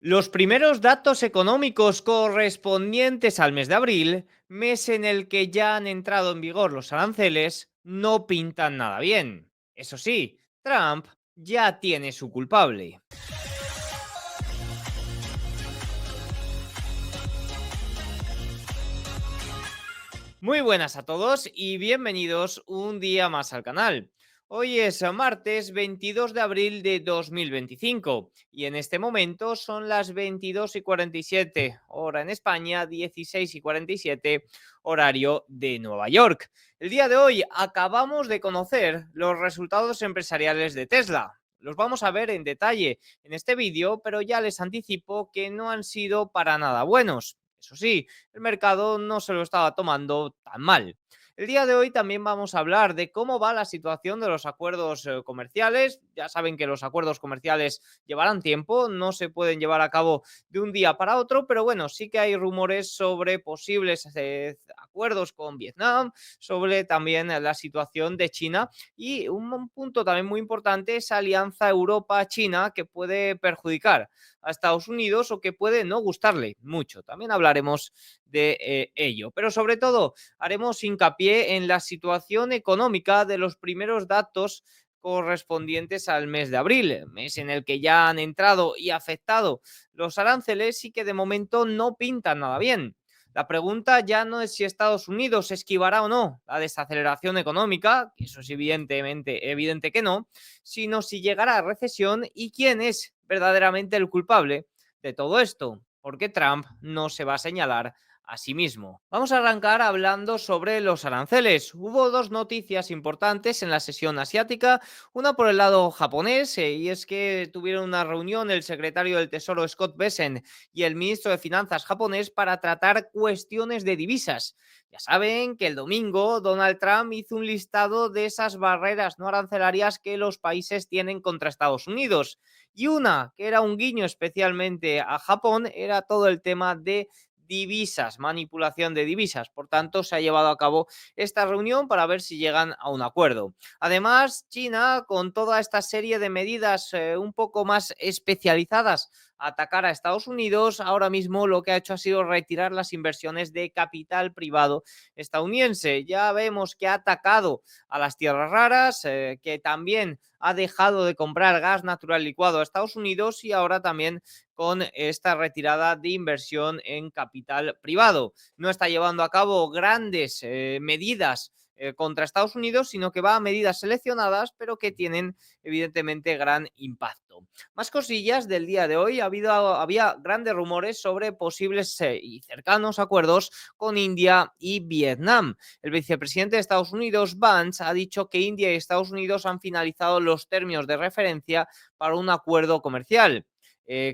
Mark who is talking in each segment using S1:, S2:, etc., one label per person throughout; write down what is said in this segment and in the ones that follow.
S1: Los primeros datos económicos correspondientes al mes de abril, mes en el que ya han entrado en vigor los aranceles, no pintan nada bien. Eso sí, Trump ya tiene su culpable. Muy buenas a todos y bienvenidos un día más al canal. Hoy es martes 22 de abril de 2025 y en este momento son las 22:47 hora en España, 16:47 horario de Nueva York. El día de hoy acabamos de conocer los resultados empresariales de Tesla. Los vamos a ver en detalle en este vídeo, pero ya les anticipo que no han sido para nada buenos. Eso sí, el mercado no se lo estaba tomando tan mal. El día de hoy también vamos a hablar de cómo va la situación de los acuerdos comerciales. Ya saben que los acuerdos comerciales llevarán tiempo, no se pueden llevar a cabo de un día para otro, pero bueno, sí que hay rumores sobre posibles acuerdos con Vietnam, sobre también la situación de China y un punto también muy importante, esa alianza Europa-China que puede perjudicar a Estados Unidos o que puede no gustarle mucho. También hablaremos de ello, pero sobre todo haremos hincapié en la situación económica de los primeros datos correspondientes al mes de abril, mes en el que ya han entrado y afectado los aranceles y que de momento no pintan nada bien. La pregunta ya no es si Estados Unidos esquivará o no la desaceleración económica, que eso es evidente que no, sino si llegará a recesión y quién es verdaderamente el culpable de todo esto, porque Trump no se va a señalar a sí mismo. Vamos a arrancar hablando sobre los aranceles. Hubo dos noticias importantes en la sesión asiática, una por el lado japonés, y es que tuvieron una reunión el secretario del Tesoro Scott Bessent y el ministro de Finanzas japonés para tratar cuestiones de divisas. Ya saben que el domingo Donald Trump hizo un listado de esas barreras no arancelarias que los países tienen contra Estados Unidos. Y una que era un guiño especialmente a Japón era todo el tema de divisas, manipulación de divisas. Por tanto, se ha llevado a cabo esta reunión para ver si llegan a un acuerdo. Además, China, con toda esta serie de medidas un poco más especializadas a atacar a Estados Unidos, ahora mismo lo que ha hecho ha sido retirar las inversiones de capital privado estadounidense. Ya vemos que ha atacado a las tierras raras, que también ha dejado de comprar gas natural licuado a Estados Unidos y ahora también con esta retirada de inversión en capital privado. No está llevando a cabo grandes medidas contra Estados Unidos, sino que va a medidas seleccionadas, pero que tienen evidentemente gran impacto. Más cosillas del día de hoy. Había grandes rumores sobre posibles y cercanos acuerdos con India y Vietnam. El vicepresidente de Estados Unidos, Vance, ha dicho que India y Estados Unidos han finalizado los términos de referencia para un acuerdo comercial.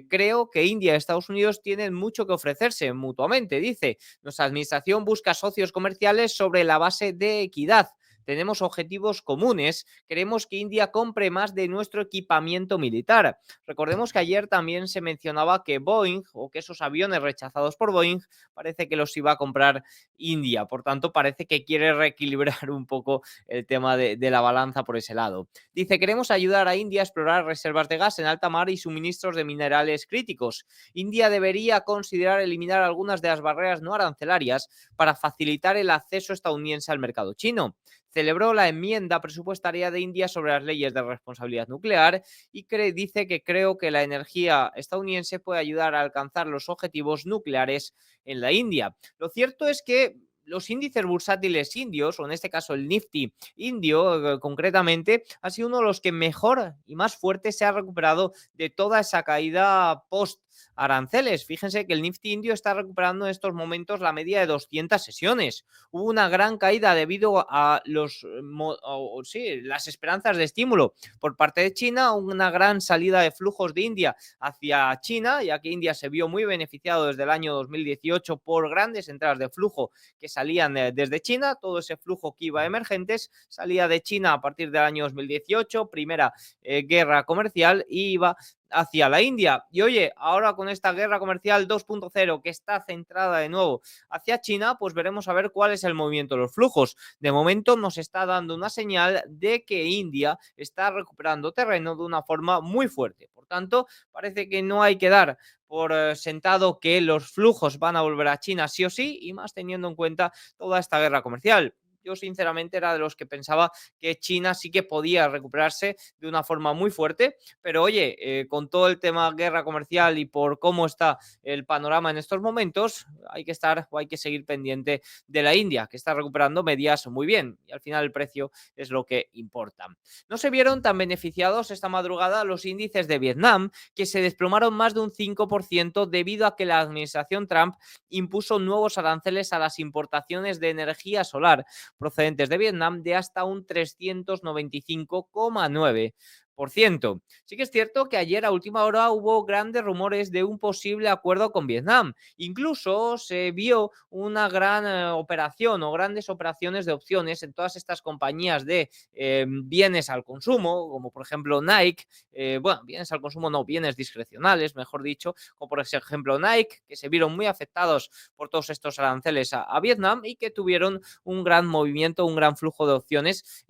S1: Creo que India y Estados Unidos tienen mucho que ofrecerse mutuamente, dice. Nuestra administración busca socios comerciales sobre la base de equidad. Tenemos objetivos comunes. Queremos que India compre más de nuestro equipamiento militar. Recordemos que ayer también se mencionaba que Boeing, o que esos aviones rechazados por Boeing, parece que los iba a comprar India. Por tanto, parece que quiere reequilibrar un poco el tema de la balanza por ese lado. Dice, queremos ayudar a India a explorar reservas de gas en alta mar y suministros de minerales críticos. India debería considerar eliminar algunas de las barreras no arancelarias para facilitar el acceso estadounidense al mercado chino. Celebró la enmienda presupuestaria de India sobre las leyes de responsabilidad nuclear y dice que creo que la energía estadounidense puede ayudar a alcanzar los objetivos nucleares en la India. Lo cierto es que los índices bursátiles indios, o en este caso el Nifty indio concretamente, ha sido uno de los que mejor y más fuerte se ha recuperado de toda esa caída post aranceles. Fíjense que el Nifty indio está recuperando en estos momentos la media de 200 sesiones. Hubo una gran caída debido a las esperanzas de estímulo por parte de China, una gran salida de flujos de India hacia China, ya que India se vio muy beneficiado desde el año 2018 por grandes entradas de flujo que salían desde China. Todo ese flujo que iba a emergentes salía de China a partir del año 2018, primera guerra comercial, y iba hacia la India. Y oye, ahora con esta guerra comercial 2.0 que está centrada de nuevo hacia China, pues veremos a ver cuál es el movimiento de los flujos. De momento nos está dando una señal de que India está recuperando terreno de una forma muy fuerte. Por tanto, parece que no hay que dar por sentado que los flujos van a volver a China sí o sí, y más teniendo en cuenta toda esta guerra comercial. Yo sinceramente era de los que pensaba que China sí que podía recuperarse de una forma muy fuerte, pero oye, con todo el tema guerra comercial y por cómo está el panorama en estos momentos, hay que estar o hay que seguir pendiente de la India, que está recuperando medias muy bien, y al final el precio es lo que importa. No se vieron tan beneficiados esta madrugada los índices de Vietnam, que se desplomaron más de un 5% debido a que la administración Trump impuso nuevos aranceles a las importaciones de energía solar procedentes de Vietnam de hasta un 395,9%. Sí que es cierto que ayer a última hora hubo grandes rumores de un posible acuerdo con Vietnam. Incluso se vio una gran operación o grandes operaciones de opciones en todas estas compañías de bienes al consumo, como por ejemplo Nike, bueno, bienes al consumo no, bienes discrecionales, mejor dicho, como por ejemplo Nike, que se vieron muy afectados por todos estos aranceles a Vietnam y que tuvieron un gran movimiento, un gran flujo de opciones,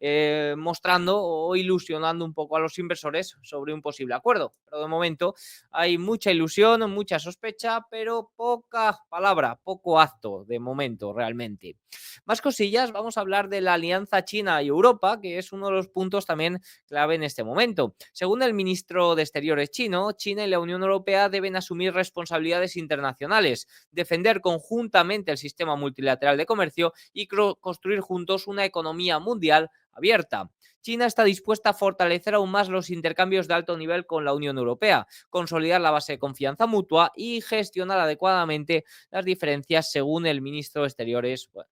S1: mostrando o ilusionando un poco a los inversores sobre un posible acuerdo. Pero de momento hay mucha ilusión, mucha sospecha, pero poca palabra, poco acto de momento realmente. Más cosillas, vamos a hablar de la alianza China y Europa, que es uno de los puntos también clave en este momento. Según el ministro de Exteriores chino, China y la Unión Europea deben asumir responsabilidades internacionales, defender conjuntamente el sistema multilateral de comercio y construir juntos una economía mundial abierta. China está dispuesta a fortalecer aún más los intercambios de alto nivel con la Unión Europea, consolidar la base de confianza mutua y gestionar adecuadamente las diferencias, según el ministro de Exteriores, bueno,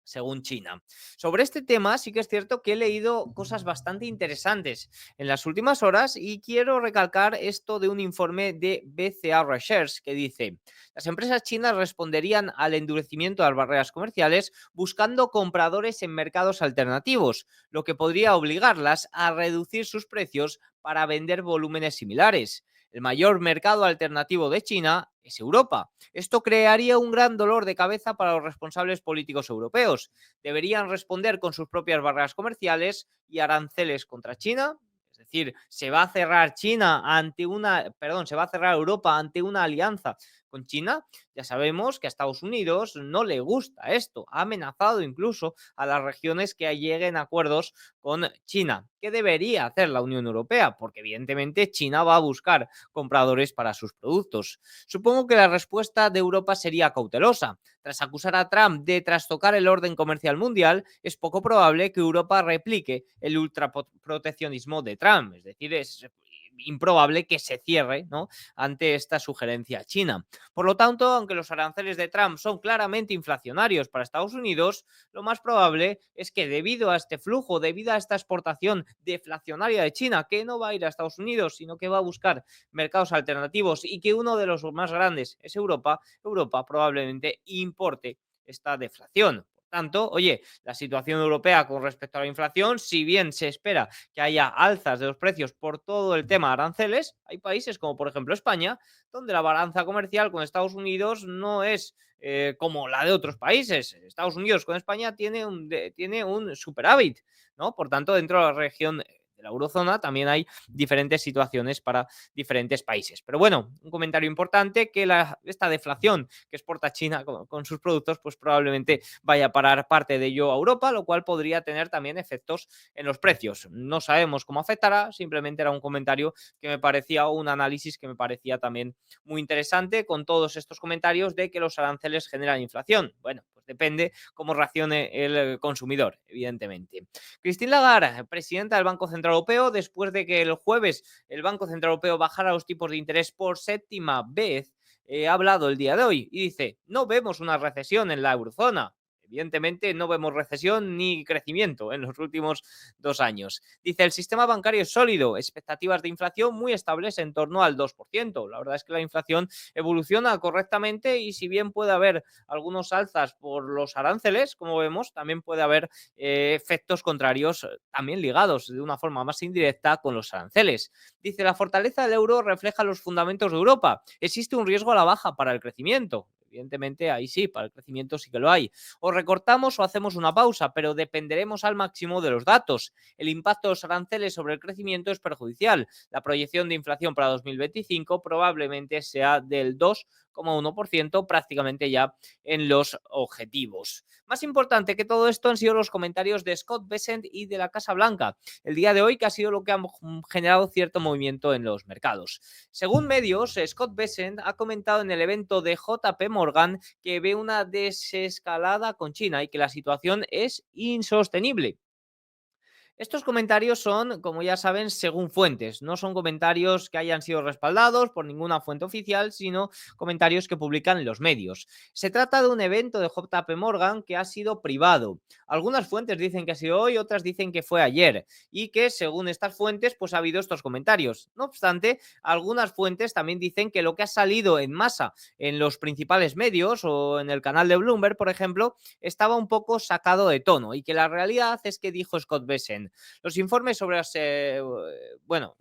S1: según China. Sobre este tema sí que es cierto que he leído cosas bastante interesantes en las últimas horas y quiero recalcar esto de un informe de BCA Research que dice: las empresas chinas responderían al endurecimiento de las barreras comerciales buscando compradores en mercados alternativos, lo que podría obligarlas a reducir sus precios para vender volúmenes similares. El mayor mercado alternativo de China es Europa. Esto crearía un gran dolor de cabeza para los responsables políticos europeos. Deberían responder con sus propias barreras comerciales y aranceles contra China. Es decir, se va a cerrar se va a cerrar Europa ante una alianza con China. Ya sabemos que a Estados Unidos no le gusta esto. Ha amenazado incluso a las regiones que lleguen a acuerdos con China. ¿Qué debería hacer la Unión Europea? Porque evidentemente China va a buscar compradores para sus productos. Supongo que la respuesta de Europa sería cautelosa. Tras acusar a Trump de trastocar el orden comercial mundial, es poco probable que Europa replique el ultraproteccionismo de Trump. Es decir, es improbable que se cierre, ¿no?, ante esta sugerencia china. Por lo tanto, aunque los aranceles de Trump son claramente inflacionarios para Estados Unidos, lo más probable es que debido a este flujo, debido a esta exportación deflacionaria de China, que no va a ir a Estados Unidos, sino que va a buscar mercados alternativos y que uno de los más grandes es Europa, Europa probablemente importe esta deflación. Por tanto, oye, la situación europea con respecto a la inflación, si bien se espera que haya alzas de los precios por todo el tema de aranceles, hay países como por ejemplo España, donde la balanza comercial con Estados Unidos no es como la de otros países. Estados Unidos con España tiene un superávit, ¿no? Por tanto, dentro de la región de la eurozona también hay diferentes situaciones para diferentes países. Pero bueno, un comentario importante, que esta deflación que exporta China con sus productos, pues probablemente vaya a parar parte de ello a Europa, lo cual podría tener también efectos en los precios. No sabemos cómo afectará, simplemente era un comentario que me parecía, o un análisis que me parecía también muy interesante, con todos estos comentarios de que los aranceles generan inflación. Bueno, pues depende cómo reaccione el consumidor, evidentemente. Christine Lagarde, presidenta del Banco Central Europeo, después de que el jueves el Banco Central Europeo bajara los tipos de interés por séptima vez, ha hablado el día de hoy y dice: no vemos una recesión en la eurozona. Evidentemente no vemos recesión ni crecimiento en los últimos 2 años. Dice: el sistema bancario es sólido, expectativas de inflación muy estables en torno al 2%. La verdad es que la inflación evoluciona correctamente y si bien puede haber algunos alzas por los aranceles, como vemos, también puede haber efectos contrarios también ligados de una forma más indirecta con los aranceles. Dice: la fortaleza del euro refleja los fundamentos de Europa. Existe un riesgo a la baja para el crecimiento. evidentemente ahí sí, para el crecimiento sí que lo hay. O recortamos o hacemos una pausa, pero dependeremos al máximo de los datos. El impacto de los aranceles sobre el crecimiento es perjudicial. La proyección de inflación para 2025 probablemente sea del 2,1%, prácticamente ya en los objetivos. Más importante que todo esto han sido los comentarios de Scott Bessent y de la Casa Blanca el día de hoy, que ha sido lo que ha generado cierto movimiento en los mercados. Según medios, Scott Bessent ha comentado en el evento de JP Morgan que ve una desescalada con China y que la situación es insostenible. Estos comentarios son, como ya saben, según fuentes. No son comentarios que hayan sido respaldados por ninguna fuente oficial, sino comentarios que publican los medios. Se trata de un evento de JP Morgan que ha sido privado. Algunas fuentes dicen que ha sido hoy, otras dicen que fue ayer y que según estas fuentes pues ha habido estos comentarios. No obstante, algunas fuentes también dicen que lo que ha salido en masa en los principales medios o en el canal de Bloomberg, por ejemplo, estaba un poco sacado de tono y que la realidad es que dijo Scott Bessent. Los informes sobre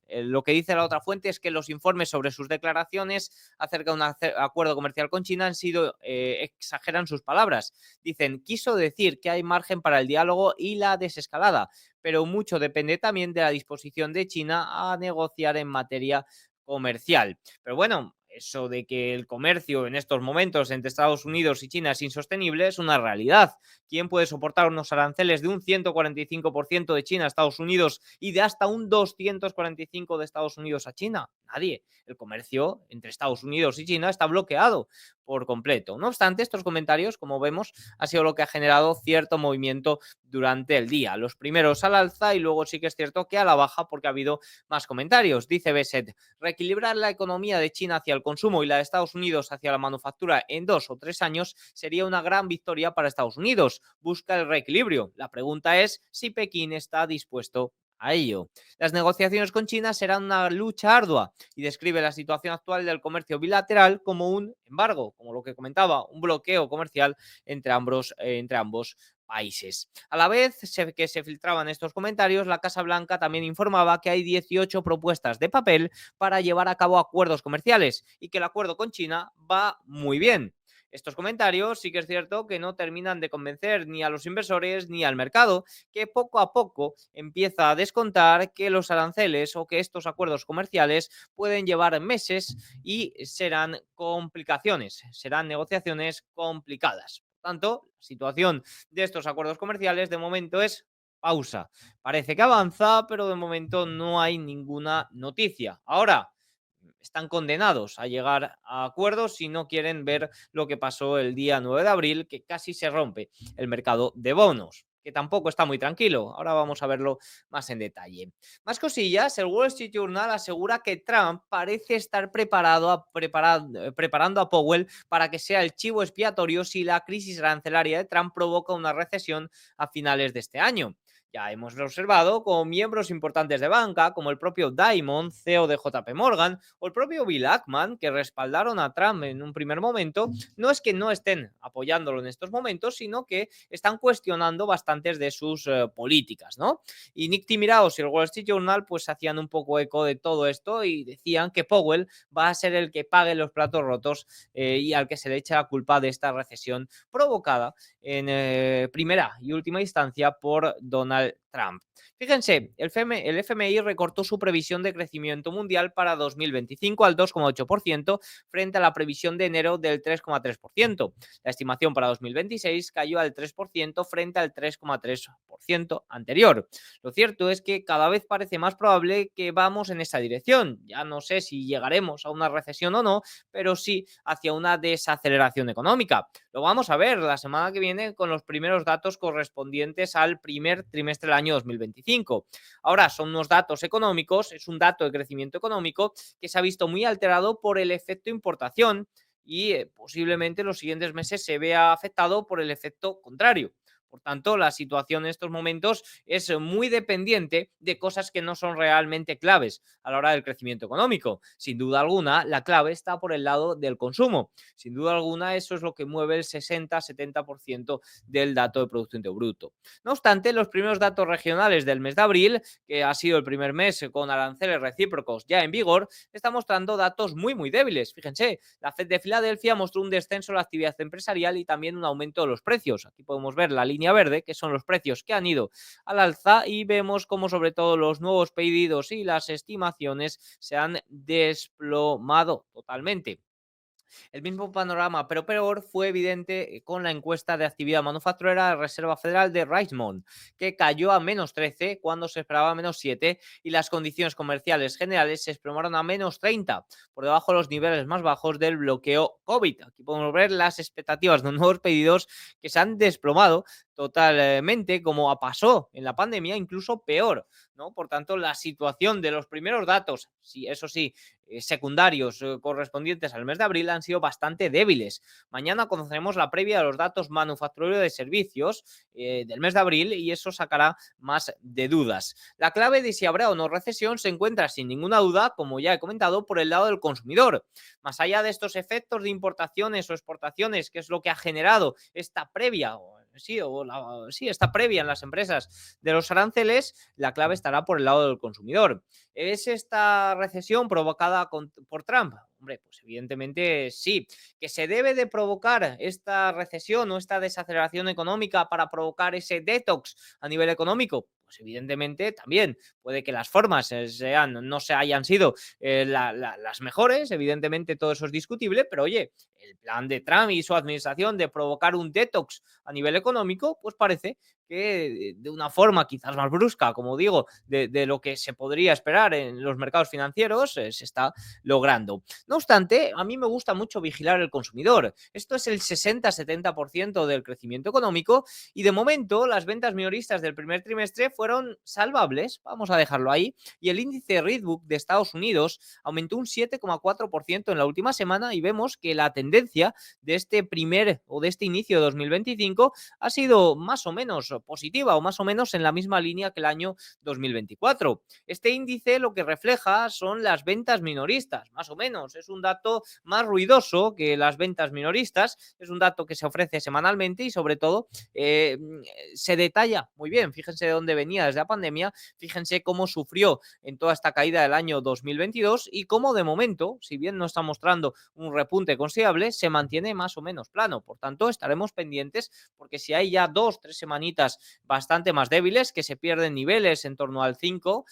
S1: lo que dice la otra fuente es que los informes sobre sus declaraciones acerca de un acuerdo comercial con China han sido, exageran sus palabras. Dicen, quiso decir que hay margen para el diálogo y la desescalada, pero mucho depende también de la disposición de China a negociar en materia comercial. Pero bueno, eso de que el comercio en estos momentos entre Estados Unidos y China es insostenible es una realidad. ¿Quién puede soportar unos aranceles de un 145% de China a Estados Unidos y de hasta un 245% de Estados Unidos a China? Nadie. El comercio entre Estados Unidos y China está bloqueado por completo. No obstante, estos comentarios, como vemos, ha sido lo que ha generado cierto movimiento durante el día. Los primeros al alza y luego sí que es cierto que a la baja porque ha habido más comentarios. Dice Bessent, reequilibrar la economía de China hacia el consumo y la de Estados Unidos hacia la manufactura en 2 o 3 años sería una gran victoria para Estados Unidos. Busca el reequilibrio. La pregunta es si Pekín está dispuesto a ello. Las negociaciones con China serán una lucha ardua y describe la situación actual del comercio bilateral como un embargo, como lo que comentaba, un bloqueo comercial entre ambos países. A la vez que se filtraban estos comentarios, la Casa Blanca también informaba que hay 18 propuestas de papel para llevar a cabo acuerdos comerciales y que el acuerdo con China va muy bien. Estos comentarios sí que es cierto que no terminan de convencer ni a los inversores ni al mercado, que poco a poco empieza a descontar que los aranceles o que estos acuerdos comerciales pueden llevar meses y serán complicaciones, serán negociaciones complicadas. Por tanto, la situación de estos acuerdos comerciales de momento es pausa. Parece que avanza, pero de momento no hay ninguna noticia. Ahora, están condenados a llegar a acuerdos si no quieren ver lo que pasó el día 9 de abril, que casi se rompe el mercado de bonos, que tampoco está muy tranquilo. Ahora vamos a verlo más en detalle. Más cosillas, el Wall Street Journal asegura que Trump parece estar preparando a Powell para que sea el chivo expiatorio si la crisis arancelaria de Trump provoca una recesión a finales de este año. Ya hemos observado como miembros importantes de banca, como el propio Diamond, CEO de JP Morgan, o el propio Bill Ackman, que respaldaron a Trump en un primer momento, no es que no estén apoyándolo en estos momentos, sino que están cuestionando bastantes de sus políticas, ¿no? Y Nick Timiraos y el Wall Street Journal pues hacían un poco eco de todo esto y decían que Powell va a ser el que pague los platos rotos y al que se le echa la culpa de esta recesión provocada en primera y última instancia por Donald Trump. Fíjense, el FMI recortó su previsión de crecimiento mundial para 2025 al 2,8% frente a la previsión de enero del 3,3%. La estimación para 2026 cayó al 3% frente al 3,3% anterior. Lo cierto es que cada vez parece más probable que vamos en esa dirección. Ya no sé si llegaremos a una recesión o no, pero sí hacia una desaceleración económica. Lo vamos a ver la semana que viene con los primeros datos correspondientes al primer trimestre del año 2025. Ahora son unos datos económicos, es un dato de crecimiento económico que se ha visto muy alterado por el efecto importación y posiblemente los siguientes meses se vea afectado por el efecto contrario, Por tanto, la situación en estos momentos es muy dependiente de cosas que no son realmente claves a la hora del crecimiento económico. Sin duda alguna, la clave está por el lado del consumo. Sin duda alguna, eso es lo que mueve el 60-70% del dato de Producto Interior Bruto. No obstante, los primeros datos regionales del mes de abril, que ha sido el primer mes con aranceles recíprocos ya en vigor, está mostrando datos muy débiles. Fíjense, la Fed de Filadelfia mostró un descenso en la actividad empresarial y también un aumento de los precios. Aquí podemos ver la línea verde, que son los precios que han ido al alza, y vemos como sobre todo los nuevos pedidos y las estimaciones se han desplomado totalmente. El mismo panorama, pero peor, fue evidente con la encuesta de actividad manufacturera de la Reserva Federal de Richmond, que cayó a -13 cuando se esperaba -7, y las condiciones comerciales generales se desplomaron a -30, por debajo de los niveles más bajos del bloqueo COVID. Aquí podemos ver las expectativas de nuevos pedidos que se han desplomado totalmente, como pasó en la pandemia, incluso peor, ¿no? Por tanto, la situación de los primeros datos, sí, eso sí, secundarios correspondientes al mes de abril han sido bastante débiles. Mañana conoceremos la previa de los datos manufactureros de servicios del mes de abril, y eso sacará más de dudas. La clave de si habrá o no recesión se encuentra sin ninguna duda, como ya he comentado, por el lado del consumidor. Más allá de estos efectos de importaciones o exportaciones, que es lo que ha generado esta previa esta previa en las empresas de los aranceles, la clave estará por el lado del consumidor. ¿Es esta recesión provocada por Trump? Hombre, pues evidentemente sí. ¿Que se debe de provocar esta recesión o esta desaceleración económica para provocar ese detox a nivel económico? Pues evidentemente también. Puede que las formas no se hayan sido las mejores, evidentemente todo eso es discutible, pero oye, el plan de Trump y su administración de provocar un detox a nivel económico, pues parece que de una forma quizás más brusca, como digo, de lo que se podría esperar en los mercados financieros, se está logrando. No obstante, a mí me gusta mucho vigilar el consumidor. Esto es el 60-70% del crecimiento económico, y de momento las ventas minoristas del primer trimestre fueron salvables, vamos a dejarlo ahí, y el índice Redbook de Estados Unidos aumentó un 7,4% en la última semana, y vemos que la tendencia de este inicio de 2025 ha sido más o menos positiva, o más o menos en la misma línea que el año 2024. Este índice lo que refleja son las ventas minoristas, más o menos. Es un dato más ruidoso que las ventas minoristas, es un dato que se ofrece semanalmente, y sobre todo se detalla muy bien. Fíjense de dónde venía desde la pandemia, fíjense cómo sufrió en toda esta caída del año 2022, y cómo de momento, si bien no está mostrando un repunte considerable, se mantiene más o menos plano. Por tanto, estaremos pendientes, porque si hay ya 2-3 semanitas bastante más débiles, que se pierden niveles en torno al 5,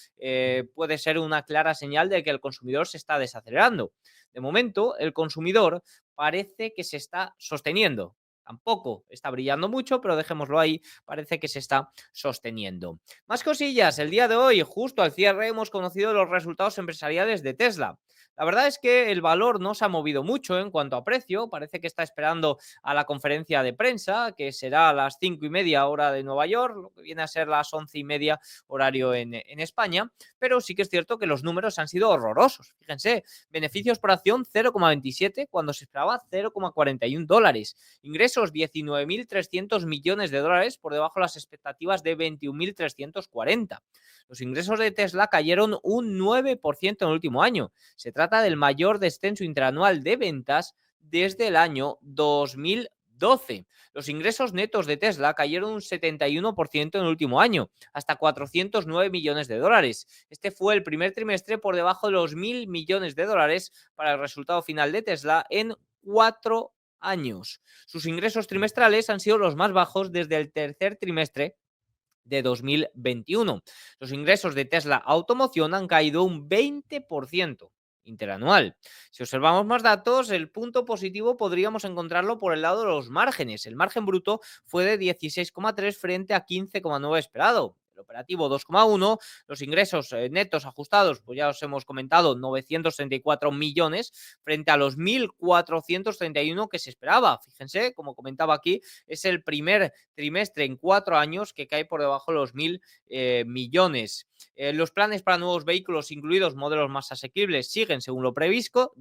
S1: puede ser una clara señal de que el consumidor se está desacelerando. De momento, el consumidor parece que se está sosteniendo. Tampoco está brillando mucho, pero dejémoslo ahí, parece que se está sosteniendo. Más cosillas, el día de hoy, justo al cierre, hemos conocido los resultados empresariales de Tesla. La verdad es que el valor no se ha movido mucho en cuanto a precio, parece que está esperando a la conferencia de prensa, que será a las 5:30 hora de Nueva York, lo que viene a ser las 11:30 horario en España, pero sí que es cierto que los números han sido horrorosos. Fíjense, beneficios por acción 0,27 cuando se esperaba 0,41 dólares, ingresos 19.300 millones de dólares por debajo de las expectativas de 21.340. Los ingresos de Tesla cayeron un 9% en el último año. Se trata del mayor descenso interanual de ventas desde el año 2012. Los ingresos netos de Tesla cayeron un 71% en el último año, hasta 409 millones de dólares. Este fue el primer trimestre por debajo de los 1.000 millones de dólares para el resultado final de Tesla en 4 años. Sus ingresos trimestrales han sido los más bajos desde el tercer trimestre de 2021. Los ingresos de Tesla Automoción han caído un 20% interanual. Si observamos más datos, el punto positivo podríamos encontrarlo por el lado de los márgenes. El margen bruto fue de 16,3 frente a 15,9 esperado. el operativo 2,1, los ingresos netos ajustados, pues ya os hemos comentado, 934 millones frente a los 1.431 que se esperaba. Fíjense, como comentaba aquí, es el primer trimestre en 4 años que cae por debajo de los 1.000 millones. Los planes para nuevos vehículos, incluidos modelos más asequibles, siguen según lo previsto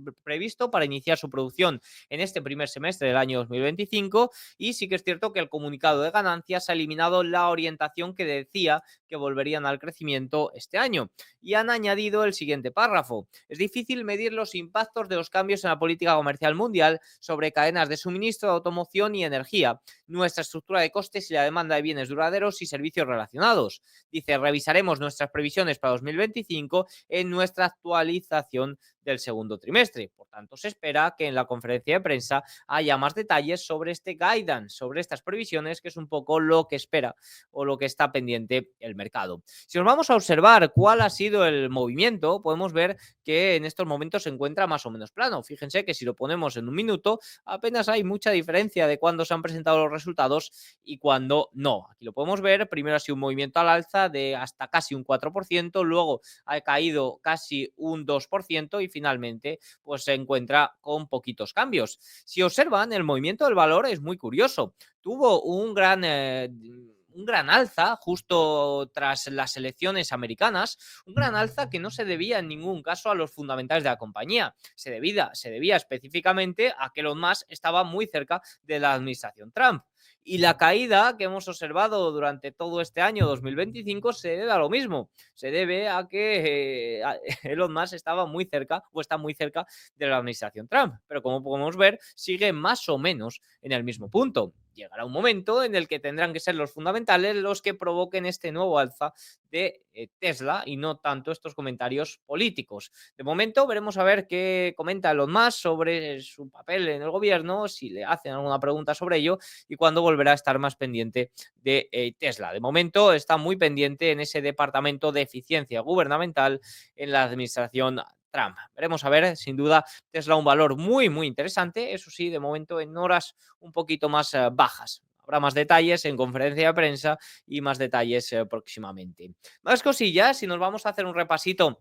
S1: para iniciar su producción en este primer semestre del año 2025, y sí que es cierto que el comunicado de ganancias ha eliminado la orientación que decía que volverían al crecimiento este año y han añadido el siguiente párrafo: es difícil medir los impactos de los cambios en la política comercial mundial sobre cadenas de suministro, automoción y energía, nuestra estructura de costes y la demanda de bienes duraderos y servicios relacionados. Dice, revisaremos nuestras previsiones para 2025 en nuestra actualización del segundo trimestre. Por tanto, se espera que en la conferencia de prensa haya más detalles sobre este guidance, sobre estas previsiones, que es un poco lo que espera o lo que está pendiente el mercado. Si nos vamos a observar cuál ha sido el movimiento, podemos ver que en estos momentos se encuentra más o menos plano. Fíjense que si lo ponemos en un minuto, apenas hay mucha diferencia de cuándo se han presentado los resultados y cuándo no. Aquí lo podemos ver, primero ha sido un movimiento al alza de hasta casi un 4%, luego ha caído casi un 2% y finalmente pues se encuentra con poquitos cambios. Si observan, el movimiento del valor es muy curioso. Tuvo un gran alza justo tras las elecciones americanas, un gran alza que no se debía en ningún caso a los fundamentales de la compañía, se debía específicamente a que Elon Musk estaba muy cerca de la administración Trump. Y la caída que hemos observado durante todo este año 2025 se debe a lo mismo, se debe a que Elon Musk estaba muy cerca o está muy cerca de la administración Trump, pero como podemos ver sigue más o menos en el mismo punto. Llegará un momento en el que tendrán que ser los fundamentales los que provoquen este nuevo alza de Tesla y no tanto estos comentarios políticos. De momento veremos a ver qué comenta Elon Musk sobre su papel en el gobierno, si le hacen alguna pregunta sobre ello y cuándo volverá a estar más pendiente de Tesla. De momento está muy pendiente en ese departamento de eficiencia gubernamental en la administración Trump. Veremos a ver, sin duda, Tesla un valor muy, muy interesante. Eso sí, de momento en horas un poquito más bajas. Habrá más detalles en conferencia de prensa y más detalles próximamente. Más cosillas, si nos vamos a hacer un repasito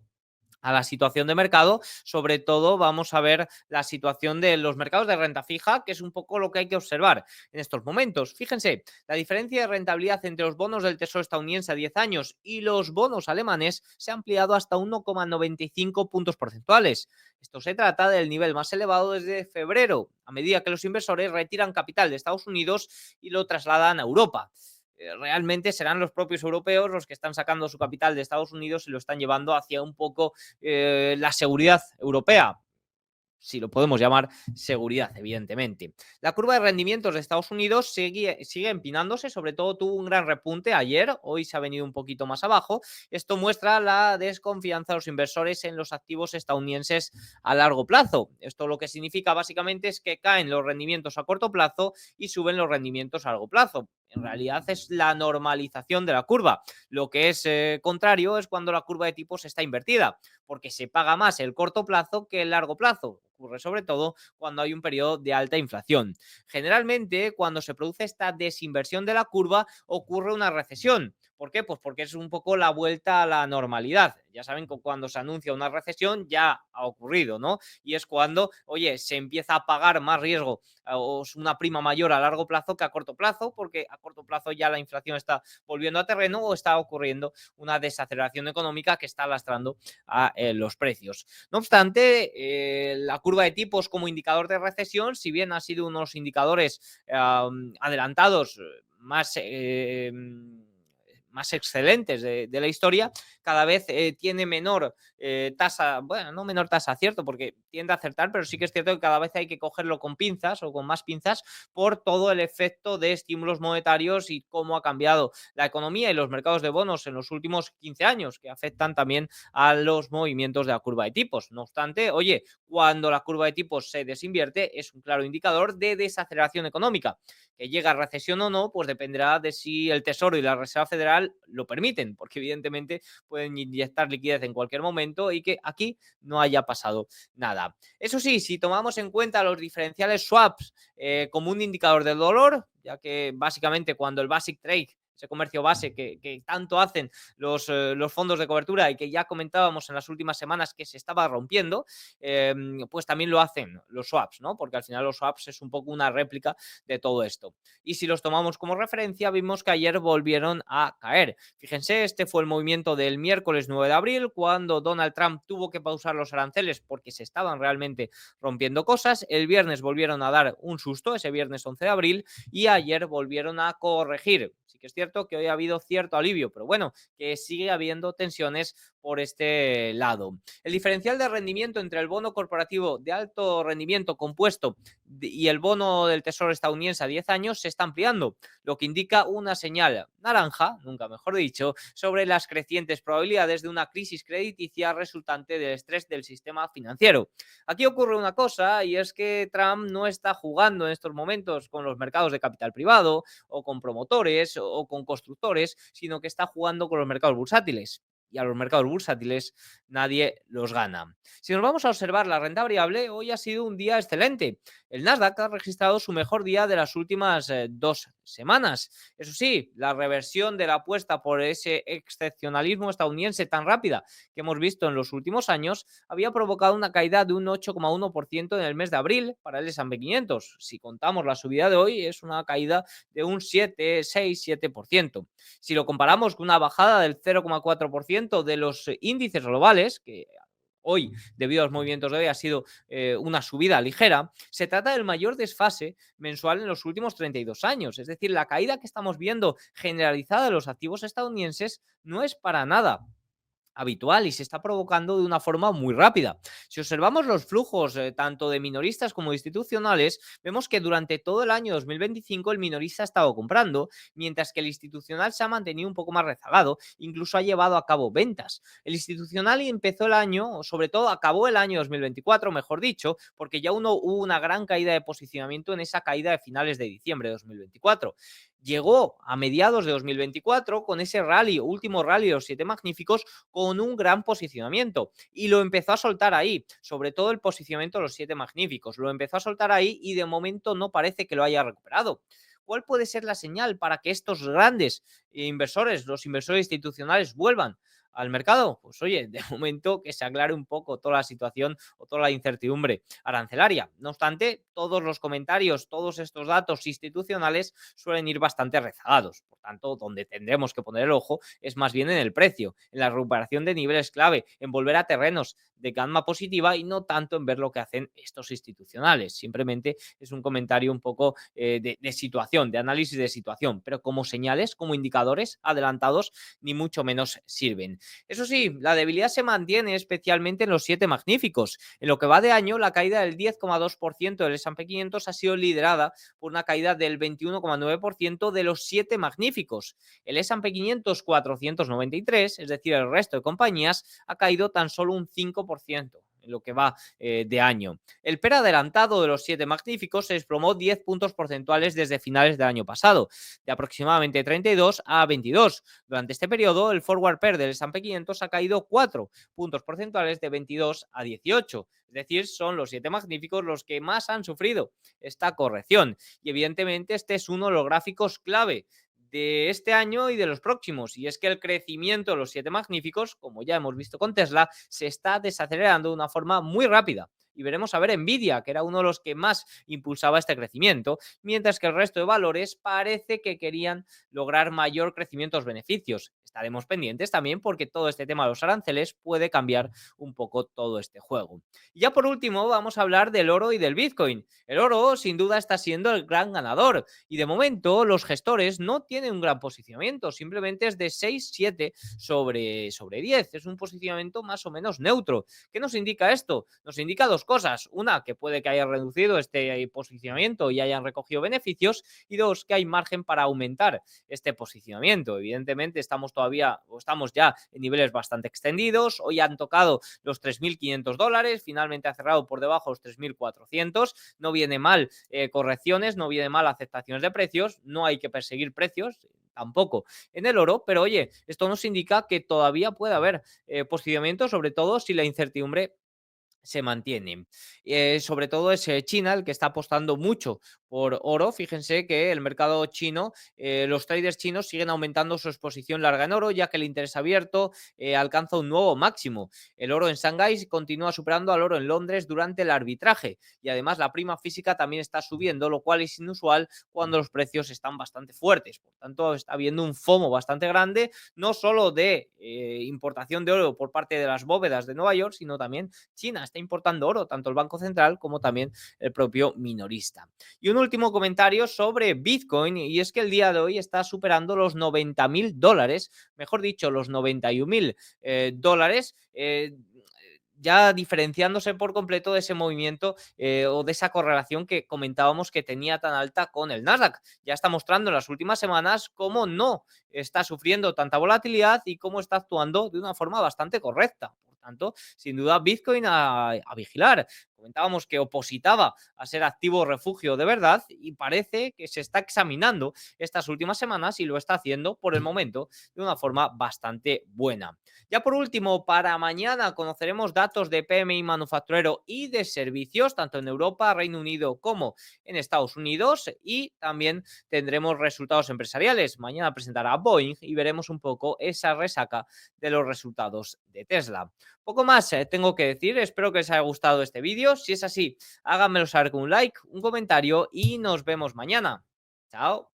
S1: a la situación de mercado, sobre todo vamos a ver la situación de los mercados de renta fija, que es un poco lo que hay que observar en estos momentos. Fíjense, la diferencia de rentabilidad entre los bonos del Tesoro estadounidense a 10 años y los bonos alemanes se ha ampliado hasta 1,95 puntos porcentuales. Esto se trata del nivel más elevado desde febrero, a medida que los inversores retiran capital de Estados Unidos y lo trasladan a Europa. Realmente serán los propios europeos los que están sacando su capital de Estados Unidos y lo están llevando hacia un poco la seguridad europea, si lo podemos llamar seguridad, evidentemente. La curva de rendimientos de Estados Unidos sigue empinándose, sobre todo tuvo un gran repunte ayer, hoy se ha venido un poquito más abajo. Esto muestra la desconfianza de los inversores en los activos estadounidenses a largo plazo. Esto lo que significa básicamente es que caen los rendimientos a corto plazo y suben los rendimientos a largo plazo. En realidad es la normalización de la curva. Lo que es contrario es cuando la curva de tipos está invertida, porque se paga más el corto plazo que el largo plazo. Ocurre sobre todo cuando hay un periodo de alta inflación. Generalmente, cuando se produce esta desinversión de la curva, ocurre una recesión. ¿Por qué? Pues porque es un poco la vuelta a la normalidad. Ya saben que cuando se anuncia una recesión ya ha ocurrido, ¿no? Y es cuando, oye, se empieza a pagar más riesgo o una prima mayor a largo plazo que a corto plazo, porque a corto plazo ya la inflación está volviendo a terreno o está ocurriendo una desaceleración económica que está lastrando a los precios. No obstante, la curva de tipos como indicador de recesión, si bien ha sido unos indicadores adelantados más excelentes de la historia, cada vez tiene menor tasa, bueno, no menor tasa acierto porque tiende a acertar, pero sí que es cierto que cada vez hay que cogerlo con pinzas o con más pinzas por todo el efecto de estímulos monetarios y cómo ha cambiado la economía y los mercados de bonos en los últimos 15 años, que afectan también a los movimientos de la curva de tipos. No obstante, oye, cuando la curva de tipos se desinvierte, es un claro indicador de desaceleración económica. Que llega a recesión o no, pues dependerá de si el Tesoro y la Reserva Federal lo permiten, porque evidentemente pueden inyectar liquidez en cualquier momento y que aquí no haya pasado nada. Eso sí, si tomamos en cuenta los diferenciales swaps como un indicador del dolor, ya que básicamente cuando el basic trade ese comercio base que tanto hacen los fondos de cobertura y que ya comentábamos en las últimas semanas que se estaba rompiendo, pues también lo hacen los swaps, ¿no? Porque al final los swaps es un poco una réplica de todo esto. Y si los tomamos como referencia, vimos que ayer volvieron a caer. Fíjense, este fue el movimiento del miércoles 9 de abril, cuando Donald Trump tuvo que pausar los aranceles porque se estaban realmente rompiendo cosas. El viernes volvieron a dar un susto, ese viernes 11 de abril, y ayer volvieron a corregir. Sí que es cierto que hoy ha habido cierto alivio, pero bueno, que sigue habiendo tensiones por este lado. El diferencial de rendimiento entre el bono corporativo de alto rendimiento compuesto y el bono del Tesoro estadounidense a 10 años se está ampliando, lo que indica una señal naranja, nunca mejor dicho, sobre las crecientes probabilidades de una crisis crediticia resultante del estrés del sistema financiero. Aquí ocurre una cosa, y es que Trump no está jugando en estos momentos con los mercados de capital privado o con promotores o con constructores, sino que está jugando con los mercados bursátiles. Y a los mercados bursátiles nadie los gana. Si nos vamos a observar la renta variable, hoy ha sido un día excelente. El Nasdaq ha registrado su mejor día de las últimas 2 semanas. Eso sí, la reversión de la apuesta por ese excepcionalismo estadounidense tan rápida que hemos visto en los últimos años había provocado una caída de un 8,1% en el mes de abril para el S&P 500. Si contamos la subida de hoy, es una caída de un 7, 6, 7%. Si lo comparamos con una bajada del 0,4% de los índices globales, que hoy, debido a los movimientos de hoy, ha sido una subida ligera, se trata del mayor desfase mensual en los últimos 32 años. Es decir, la caída que estamos viendo generalizada de los activos estadounidenses no es para nada habitual y se está provocando de una forma muy rápida. Si observamos los flujos tanto de minoristas como institucionales, vemos que durante todo el año 2025 el minorista ha estado comprando, mientras que el institucional se ha mantenido un poco más rezagado, incluso ha llevado a cabo ventas. El institucional empezó el año, o sobre todo acabó el año 2024, mejor dicho, porque ya hubo una gran caída de posicionamiento en esa caída de finales de diciembre de 2024. Llegó a mediados de 2024 con ese rally, último rally de los 7 magníficos, con un gran posicionamiento y lo empezó a soltar ahí, sobre todo el posicionamiento de los 7 magníficos, lo empezó a soltar ahí y de momento no parece que lo haya recuperado. ¿Cuál puede ser la señal para que estos grandes inversores, los inversores institucionales, vuelvan al mercado? Pues oye, de momento que se aclare un poco toda la situación o toda la incertidumbre arancelaria. No obstante, todos los comentarios, todos estos datos institucionales suelen ir bastante rezagados. Por tanto, donde tendremos que poner el ojo es más bien en el precio, en la recuperación de niveles clave, en volver a terrenos de gamma positiva y no tanto en ver lo que hacen estos institucionales. Simplemente es un comentario un poco de situación, de análisis de situación, pero como señales, como indicadores adelantados, ni mucho menos sirven. Eso sí, la debilidad se mantiene especialmente en los 7 magníficos. En lo que va de año, la caída del 10,2% del S&P 500 ha sido liderada por una caída del 21,9% de los 7 magníficos. El S&P 500 493, es decir, el resto de compañías, ha caído tan solo un 5% en lo que va de año. El PER adelantado de los 7 magníficos se desplomó 10 puntos porcentuales desde finales del año pasado, de aproximadamente 32 a 22. Durante este periodo, el forward PER del S&P 500 ha caído 4 puntos porcentuales de 22 a 18. Es decir, son los 7 magníficos los que más han sufrido esta corrección. Y evidentemente este es uno de los gráficos clave de este año y de los próximos, y es que el crecimiento de los 7 magníficos, como ya hemos visto con Tesla, se está desacelerando de una forma muy rápida. Y veremos a ver Nvidia, que era uno de los que más impulsaba este crecimiento, mientras que el resto de valores parece que querían lograr mayor crecimiento de los beneficios. Estaremos pendientes también porque todo este tema de los aranceles puede cambiar un poco todo este juego. Y ya por último vamos a hablar del oro y del Bitcoin. El oro sin duda está siendo el gran ganador y de momento los gestores no tienen un gran posicionamiento, simplemente es de 6-7 sobre 10. Es un posicionamiento más o menos neutro. ¿Qué nos indica esto? Nos indica dos cosas. Una, que puede que haya reducido este posicionamiento y hayan recogido beneficios, y dos, que hay margen para aumentar este posicionamiento. Evidentemente estamos ya en niveles bastante extendidos. Hoy han tocado los $3.500, finalmente ha cerrado por debajo de los 3.400. No viene mal correcciones, no viene mal aceptaciones de precios, no hay que perseguir precios tampoco en el oro, pero oye, esto nos indica que todavía puede haber posicionamiento, sobre todo si la incertidumbre se mantiene. Sobre todo es China el que está apostando mucho por oro. Fíjense que el mercado chino, los traders chinos siguen aumentando su exposición larga en oro, ya que el interés abierto alcanza un nuevo máximo. El oro en Shanghái continúa superando al oro en Londres durante el arbitraje y además la prima física también está subiendo, lo cual es inusual cuando los precios están bastante fuertes. Por tanto, está habiendo un FOMO bastante grande, no solo de importación de oro por parte de las bóvedas de Nueva York, sino también China está importando oro, tanto el Banco Central como también el propio minorista. Y un último comentario sobre Bitcoin, y es que el día de hoy está superando los 90.000 dólares, mejor dicho, los 91.000 dólares. Ya diferenciándose por completo de ese movimiento o de esa correlación que comentábamos que tenía tan alta con el Nasdaq. Ya está mostrando en las últimas semanas cómo no está sufriendo tanta volatilidad y cómo está actuando de una forma bastante correcta. Por tanto, sin duda, Bitcoin a vigilar. Comentábamos que opositaba a ser activo refugio de verdad y parece que se está examinando estas últimas semanas y lo está haciendo por el momento de una forma bastante buena. Ya por último, para mañana conoceremos datos de PMI manufacturero y de servicios, tanto en Europa, Reino Unido como en Estados Unidos, y también tendremos resultados empresariales. Mañana presentará Boeing y veremos un poco esa resaca de los resultados de Tesla. Poco más tengo que decir, espero que les haya gustado este vídeo. Si es así, háganmelo saber con un like, un comentario y nos vemos mañana. Chao.